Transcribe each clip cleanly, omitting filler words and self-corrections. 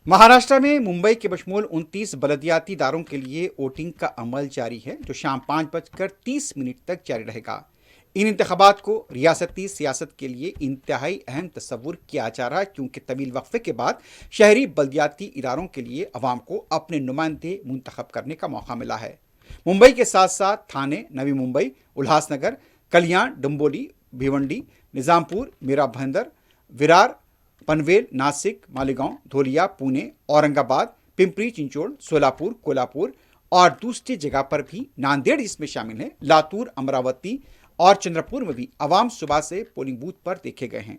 महाराष्ट्र में मुंबई के बशमूल 29 बलदियाती इदारों के लिए वोटिंग का अमल जारी है, जो शाम 5:30 तक जारी रहेगा। इन इंतखाबात को रियासती सियासत के लिए इंतहाई अहम तस्वुर किया जा रहा है, क्योंकि तवील वक्फे के बाद शहरी बलदियाती इदारों के लिए अवाम को अपने नुमाइंदे मुंतखब करने का मौका मिला है। मुंबई के साथ साथ थाने, नवी मुंबई, उल्हासनगर, कल्याण, डंबोली, भिवंडी, निजामपुर, मीरा भाईंदर, विरार, पनवेल, नासिक, मालेगांव, धोलिया, पुणे, औरंगाबाद, पिंपरी चिंचवड, सोलापुर, कोल्हापुर और दूसरी जगह पर भी, नांदेड़ इसमें शामिल है, लातूर, अमरावती और चंद्रपुर में भी अवाम सुबह से पोलिंग बूथ पर देखे गए हैं।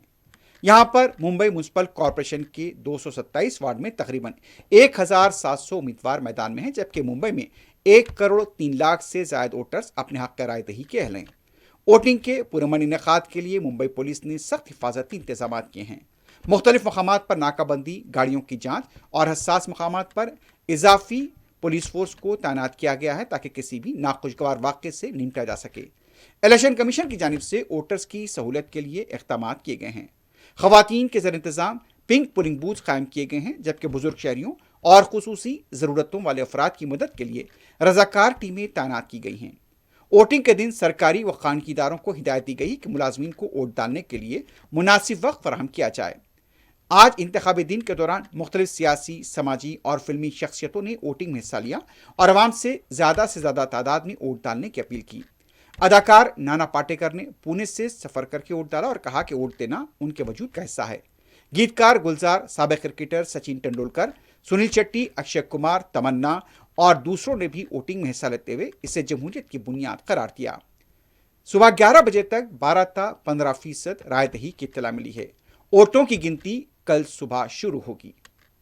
यहां पर मुंबई म्यूनिसिपल कॉरपोरेशन के 227 वार्ड में तकरीबन 1700 उम्मीदवार मैदान में हैं, जबकि मुंबई में 1 करोड़ 3 लाख से ज्यादा वोटर्स अपने हक का राय दही के अहल हैं। वोटिंग के पुरअमन इनेकाद के लिए मुंबई पुलिस ने सख्त हिफाजती इंतजाम किए हैं। मुख्तलिफ मकामात पर नाकाबंदी, गाड़ियों की जांच और हसास मकामात पर इजाफी पुलिस फोर्स को तैनात किया गया है, ताकि किसी भी नाखुशगवार वाक़े से निपटा जा सके। इलेक्शन कमीशन की जानिब से वोटर्स की सहूलत के लिए इक़दाम किए गए हैं। ख़वातीन के ज़र इंतज़ाम पिंक पोलिंग बूथ कायम किए गए हैं, जबकि बुजुर्ग शहरियों और खुसूसी ज़रूरतों वाले अफराद की मदद के लिए रज़ाकार टीमें तैनात की गई हैं। वोटिंग के दिन सरकारी व खानगी इदारों को हिदायत दी गई कि मुलाजमीन को वोट डालने के लिए मुनासिब वक्त फराहम किया जाए। आज इंतखाबी दिन के दौरान मुख्तलिफ सियासी, समाजी और फिल्मी शख्सियतों ने वोटिंग में हिस्सा लिया और आवाम से ज़्यादा तादाद में वोट डालने की अपील की। अदाकार नाना पाटेकर ने पुणे से सफ़र करके वोट डाला और कहा कि वोट देना उनके वजूद का हिस्सा है। गीतकार गुलजार, साबिक क्रिकेटर सचिन तेंदुलकर, सुनील शेट्टी, अक्षय कुमार, तमन्ना और दूसरों ने भी वोटिंग में हिस्सा लेते हुए इसे जमहूरियत की बुनियाद करार दिया। सुबह 11 बजे तक 12 15% राय दही की इत्तला मिली है। वोटों की गिनती कल सुबह शुरू होगी।